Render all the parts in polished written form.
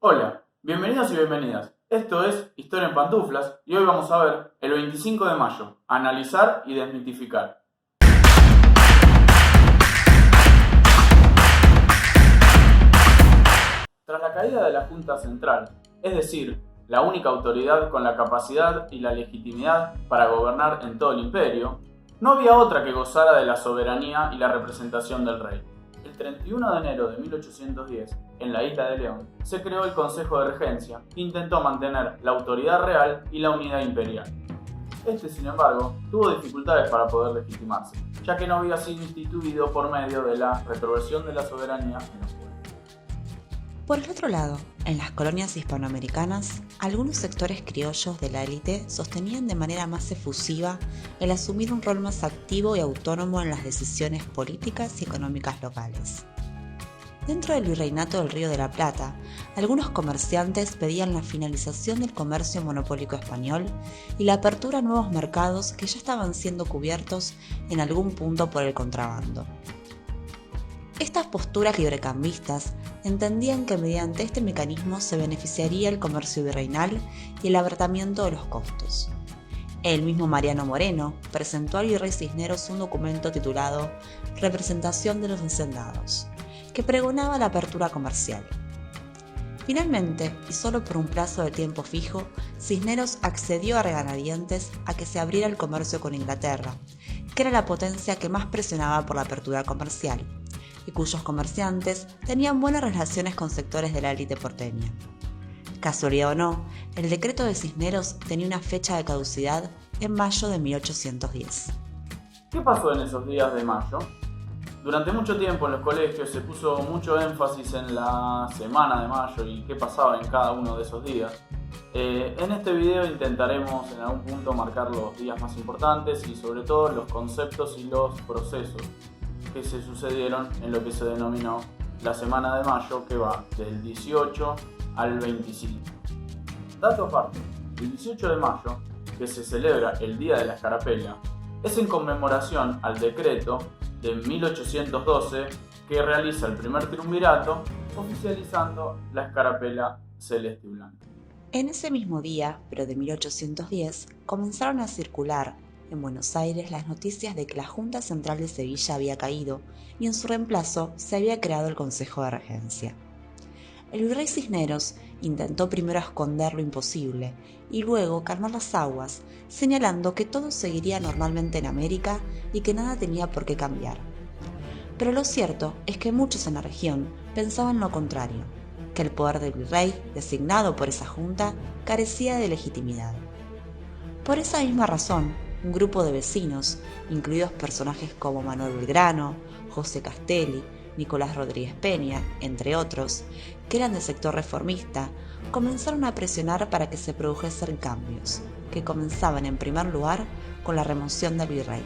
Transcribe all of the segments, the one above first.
Hola, bienvenidos y bienvenidas. Esto es Historia en Pantuflas y hoy vamos a ver el 25 de mayo, analizar y desmitificar. Tras la caída de la Junta Central, es decir, la única autoridad con la capacidad y la legitimidad para gobernar en todo el imperio, no había otra que gozara de la soberanía y la representación del rey. El 31 de enero de 1810, en la isla de León, se creó el Consejo de Regencia, que intentó mantener la autoridad real y la unidad imperial. Este, sin embargo, tuvo dificultades para poder legitimarse, ya que no había sido instituido por medio de la retroversión de la soberanía en los pueblos. Por el otro lado, en las colonias hispanoamericanas, algunos sectores criollos de la élite sostenían de manera más efusiva el asumir un rol más activo y autónomo en las decisiones políticas y económicas locales. Dentro del Virreinato del Río de la Plata, algunos comerciantes pedían la finalización del comercio monopólico español y la apertura a nuevos mercados que ya estaban siendo cubiertos en algún punto por el contrabando. Estas posturas librecambistas entendían que mediante este mecanismo se beneficiaría el comercio virreinal y el abaratamiento de los costos. El mismo Mariano Moreno presentó al virrey Cisneros un documento titulado Representación de los Hacendados, que pregonaba la apertura comercial. Finalmente, y solo por un plazo de tiempo fijo, Cisneros accedió a regañadientes a que se abriera el comercio con Inglaterra, que era la potencia que más presionaba por la apertura comercial, y cuyos comerciantes tenían buenas relaciones con sectores de la élite porteña. Casualidad o no, el decreto de Cisneros tenía una fecha de caducidad en mayo de 1810. ¿Qué pasó en esos días de mayo? Durante mucho tiempo en los colegios se puso mucho énfasis en la semana de mayo y qué pasaba en cada uno de esos días. En este video intentaremos en algún punto marcar los días más importantes y sobre todo los conceptos y los procesos que se sucedieron en lo que se denominó la Semana de Mayo, que va del 18 al 25. Dato aparte, el 18 de mayo, que se celebra el Día de la Escarapela, es en conmemoración al decreto de 1812 que realiza el primer triunvirato, oficializando la escarapela celeste y blanca. En ese mismo día, pero de 1810, comenzaron a circular en Buenos Aires las noticias de que la Junta Central de Sevilla había caído y en su reemplazo se había creado el Consejo de Regencia. El virrey Cisneros intentó primero esconder lo imposible y luego calmar las aguas, señalando que todo seguiría normalmente en América y que nada tenía por qué cambiar. Pero lo cierto es que muchos en la región pensaban lo contrario, que el poder del virrey, designado por esa junta, carecía de legitimidad. Por esa misma razón, un grupo de vecinos, incluidos personajes como Manuel Belgrano, José Castelli, Nicolás Rodríguez Peña, entre otros, que eran del sector reformista, comenzaron a presionar para que se produjesen cambios, que comenzaban en primer lugar con la remoción del virrey.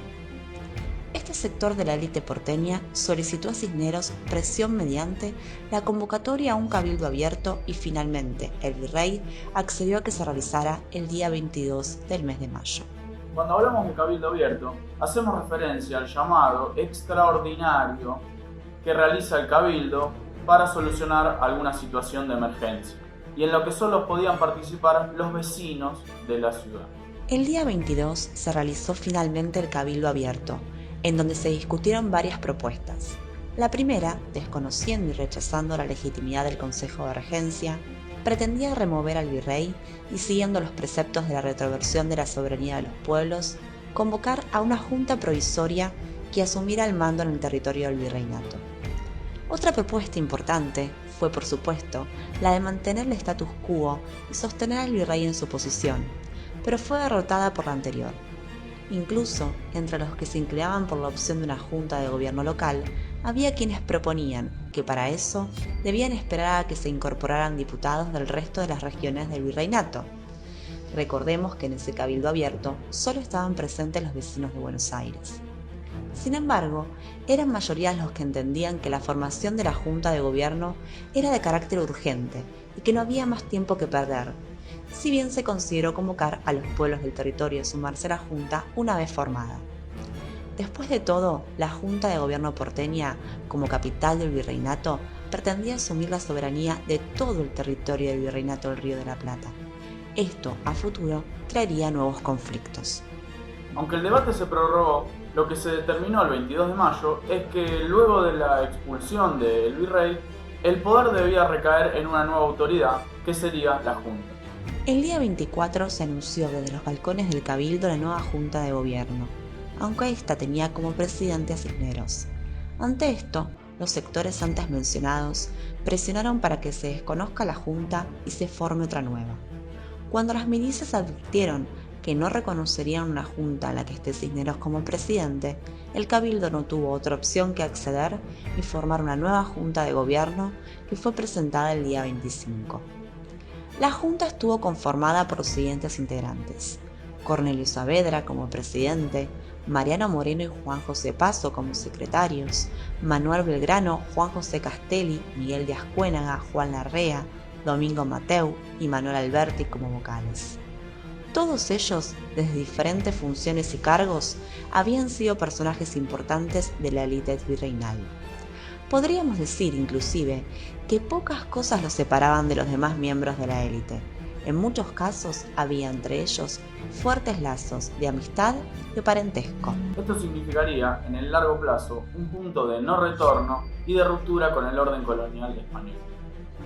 Este sector de la élite porteña solicitó a Cisneros presión mediante la convocatoria a un cabildo abierto y finalmente el virrey accedió a que se realizara el día 22 del mes de mayo. Cuando hablamos de cabildo abierto, hacemos referencia al llamado extraordinario que realiza el cabildo para solucionar alguna situación de emergencia y en lo que solo podían participar los vecinos de la ciudad. El día 22 se realizó finalmente el cabildo abierto, en donde se discutieron varias propuestas. La primera, desconociendo y rechazando la legitimidad del Consejo de Regencia, pretendía remover al virrey y, siguiendo los preceptos de la retroversión de la soberanía de los pueblos, convocar a una junta provisoria que asumiera el mando en el territorio del virreinato. Otra propuesta importante fue, por supuesto, la de mantener el status quo y sostener al virrey en su posición, pero fue derrotada por la anterior. Incluso, entre los que se inclinaban por la opción de una junta de gobierno local, había quienes proponían que para eso debían esperar a que se incorporaran diputados del resto de las regiones del virreinato. Recordemos que en ese cabildo abierto solo estaban presentes los vecinos de Buenos Aires. Sin embargo, eran mayorías los que entendían que la formación de la Junta de Gobierno era de carácter urgente y que no había más tiempo que perder, si bien se consideró convocar a los pueblos del territorio a sumarse a la Junta una vez formada. Después de todo, la Junta de Gobierno porteña, como capital del virreinato, pretendía asumir la soberanía de todo el territorio del Virreinato del Río de la Plata. Esto, a futuro, traería nuevos conflictos. Aunque el debate se prorrogó, lo que se determinó el 22 de mayo es que luego de la expulsión del virrey, el poder debía recaer en una nueva autoridad, que sería la Junta. El día 24 se anunció desde los balcones del Cabildo la nueva Junta de Gobierno, aunque esta tenía como presidente a Cisneros. Ante esto, los sectores antes mencionados presionaron para que se desconozca la Junta y se forme otra nueva. Cuando las milicias advirtieron que no reconocerían una junta en la que esté Cisneros como presidente, el Cabildo no tuvo otra opción que acceder y formar una nueva junta de gobierno que fue presentada el día 25. La junta estuvo conformada por los siguientes integrantes: Cornelio Saavedra como presidente, Mariano Moreno y Juan José Paso como secretarios, Manuel Belgrano, Juan José Castelli, Miguel de Ascuénaga, Juan Larrea, Domingo Mateu y Manuel Alberti como vocales. Todos ellos, desde diferentes funciones y cargos, habían sido personajes importantes de la élite virreinal. Podríamos decir, inclusive, que pocas cosas los separaban de los demás miembros de la élite. En muchos casos había entre ellos fuertes lazos de amistad y parentesco. Esto significaría, en el largo plazo, un punto de no retorno y de ruptura con el orden colonial español.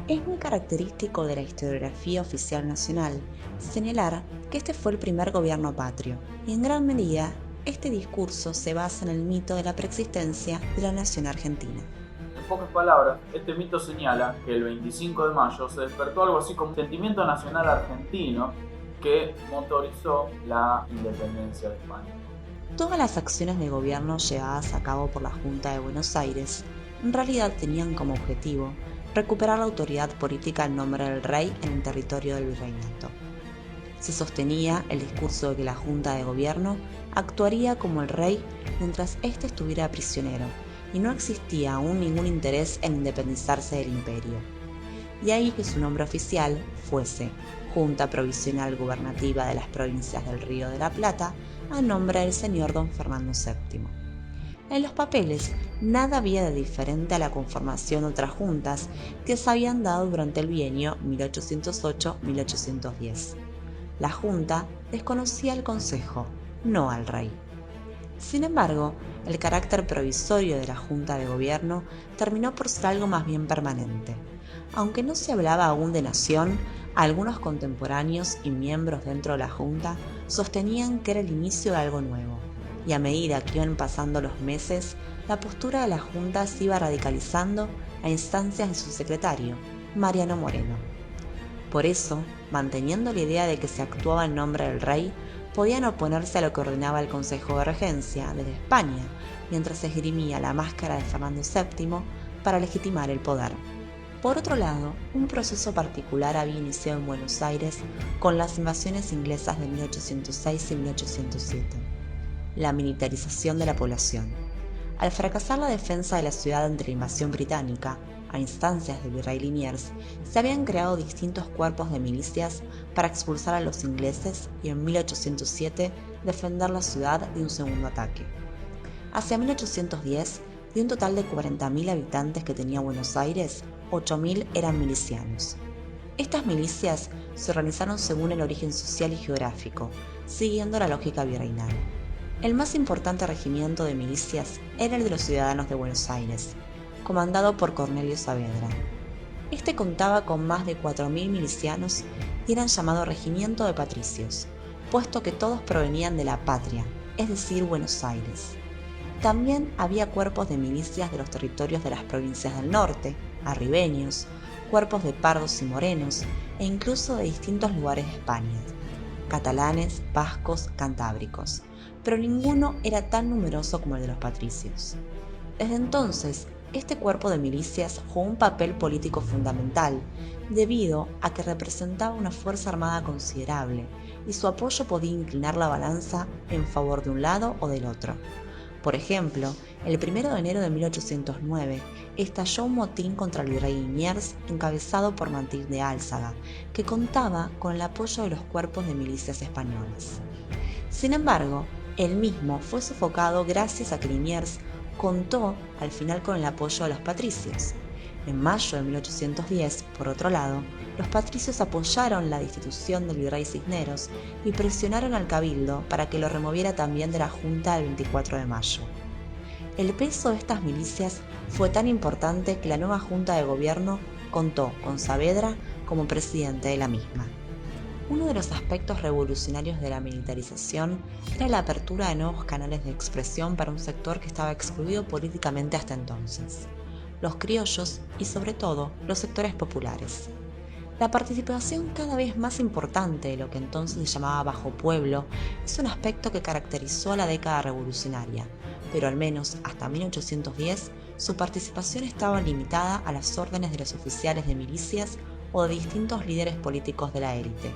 Es muy característico de la historiografía oficial nacional señalar que este fue el primer gobierno patrio, y en gran medida este discurso se basa en el mito de la preexistencia de la nación argentina. En pocas palabras, este mito señala que el 25 de mayo se despertó algo así como un sentimiento nacional argentino que motorizó la independencia de España. Todas las acciones de gobierno llevadas a cabo por la Junta de Buenos Aires en realidad tenían como objetivo recuperar la autoridad política en nombre del rey en el territorio del virreinato. Se sostenía el discurso de que la Junta de Gobierno actuaría como el rey mientras éste estuviera prisionero, y no existía aún ningún interés en independizarse del imperio. Y ahí que su nombre oficial fuese Junta Provisional Gubernativa de las Provincias del Río de la Plata, a nombre del señor don Fernando VII. En los papeles nada había de diferente a la conformación de otras juntas que se habían dado durante el bienio 1808-1810. La Junta desconocía al Consejo, no al rey. Sin embargo, el carácter provisorio de la Junta de Gobierno terminó por ser algo más bien permanente. Aunque no se hablaba aún de nación, algunos contemporáneos y miembros dentro de la Junta sostenían que era el inicio de algo nuevo, y a medida que iban pasando los meses, la postura de la Junta se iba radicalizando a instancias de su secretario, Mariano Moreno. Por eso, manteniendo la idea de que se actuaba en nombre del rey, podían oponerse a lo que ordenaba el Consejo de Regencia desde España, mientras se esgrimía la máscara de Fernando VII para legitimar el poder. Por otro lado, un proceso particular había iniciado en Buenos Aires con las invasiones inglesas de 1806 y 1807. La militarización de la población. Al fracasar la defensa de la ciudad ante la invasión británica, a instancias del virrey Liniers, se habían creado distintos cuerpos de milicias para expulsar a los ingleses y en 1807 defender la ciudad de un segundo ataque. Hacia 1810, de un total de 40.000 habitantes que tenía Buenos Aires, 8.000 eran milicianos. Estas milicias se organizaron según el origen social y geográfico, siguiendo la lógica virreinal. El más importante regimiento de milicias era el de los ciudadanos de Buenos Aires, comandado por Cornelio Saavedra. Este contaba con más de 4.000 milicianos y eran llamados regimiento de patricios, puesto que todos provenían de la patria, es decir, Buenos Aires. También había cuerpos de milicias de los territorios de las provincias del norte, arribeños, cuerpos de pardos y morenos, e incluso de distintos lugares de España, catalanes, vascos, cantábricos, pero ninguno era tan numeroso como el de los patricios. Desde entonces, este cuerpo de milicias jugó un papel político fundamental, debido a que representaba una fuerza armada considerable, y su apoyo podía inclinar la balanza en favor de un lado o del otro. Por ejemplo, el 1 de enero de 1809 estalló un motín contra el virrey Liniers encabezado por Martín de Álzaga, que contaba con el apoyo de los cuerpos de milicias españolas. Sin embargo, el mismo fue sofocado gracias a que Liniers contó al final con el apoyo de los patricios. En mayo de 1810, por otro lado, los patricios apoyaron la destitución del virrey Cisneros y presionaron al cabildo para que lo removiera también de la Junta el 24 de mayo. El peso de estas milicias fue tan importante que la nueva Junta de Gobierno contó con Saavedra como presidente de la misma. Uno de los aspectos revolucionarios de la militarización era la apertura de nuevos canales de expresión para un sector que estaba excluido políticamente hasta entonces: los criollos y, sobre todo, los sectores populares. La participación cada vez más importante de lo que entonces se llamaba Bajo Pueblo es un aspecto que caracterizó a la década revolucionaria, pero al menos hasta 1810 su participación estaba limitada a las órdenes de los oficiales de milicias o de distintos líderes políticos de la élite,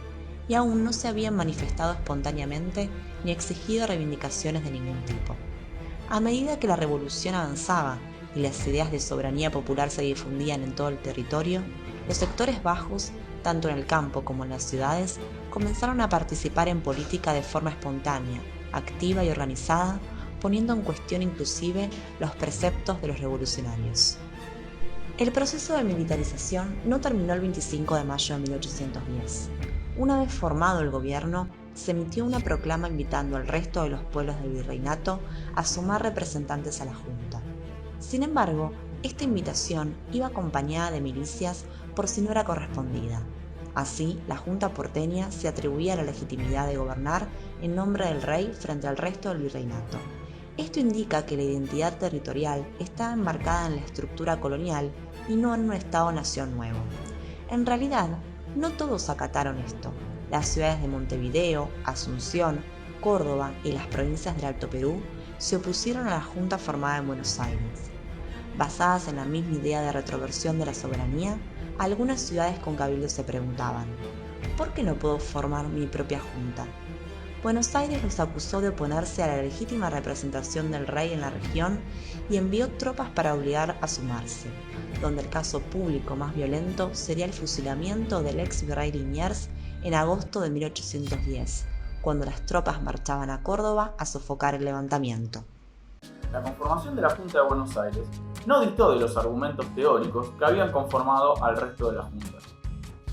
y aún no se habían manifestado espontáneamente ni exigido reivindicaciones de ningún tipo. A medida que la revolución avanzaba y las ideas de soberanía popular se difundían en todo el territorio, los sectores bajos, tanto en el campo como en las ciudades, comenzaron a participar en política de forma espontánea, activa y organizada, poniendo en cuestión inclusive los preceptos de los revolucionarios. El proceso de militarización no terminó el 25 de mayo de 1810. Una vez formado el gobierno, se emitió una proclama invitando al resto de los pueblos del virreinato a sumar representantes a la Junta. Sin embargo, esta invitación iba acompañada de milicias por si no era correspondida. Así, la Junta porteña se atribuía la legitimidad de gobernar en nombre del rey frente al resto del virreinato. Esto indica que la identidad territorial estaba enmarcada en la estructura colonial y no en un Estado-nación nuevo. En realidad, no todos acataron esto. Las ciudades de Montevideo, Asunción, Córdoba y las provincias del Alto Perú se opusieron a la Junta formada en Buenos Aires. Basadas en la misma idea de retroversión de la soberanía, algunas ciudades con cabildo se preguntaban: ¿por qué no puedo formar mi propia junta? Buenos Aires los acusó de oponerse a la legítima representación del rey en la región y envió tropas para obligar a sumarse, donde el caso público más violento sería el fusilamiento del ex virrey Liniers en agosto de 1810, cuando las tropas marchaban a Córdoba a sofocar el levantamiento. La conformación de la Junta de Buenos Aires no distó de los argumentos teóricos que habían conformado al resto de las juntas.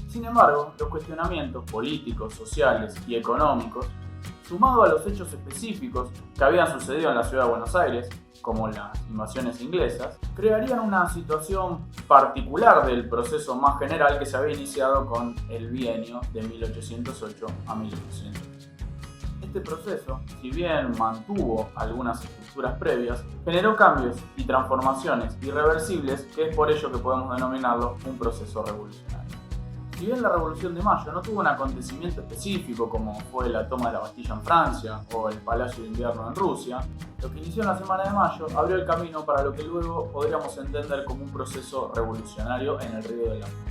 Sin embargo, los cuestionamientos políticos, sociales y económicos, sumado a los hechos específicos que habían sucedido en la ciudad de Buenos Aires, como las invasiones inglesas, crearían una situación particular del proceso más general que se había iniciado con el bienio de 1808 a 1810. Este proceso, si bien mantuvo algunas estructuras previas, generó cambios y transformaciones irreversibles, que es por ello que podemos denominarlo un proceso revolucionario. Si bien la Revolución de Mayo no tuvo un acontecimiento específico como fue la toma de la Bastilla en Francia o el Palacio de Invierno en Rusia, lo que inició en la Semana de Mayo abrió el camino para lo que luego podríamos entender como un proceso revolucionario en el Río de la Plata.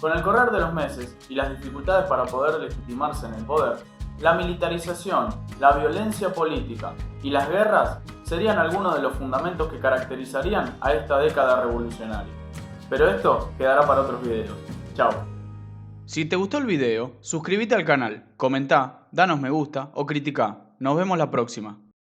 Con el correr de los meses y las dificultades para poder legitimarse en el poder, la militarización, la violencia política y las guerras serían algunos de los fundamentos que caracterizarían a esta década revolucionaria. Pero esto quedará para otros videos. Chao. Si te gustó el video, suscríbete al canal, comentá, danos me gusta o criticá. Nos vemos la próxima.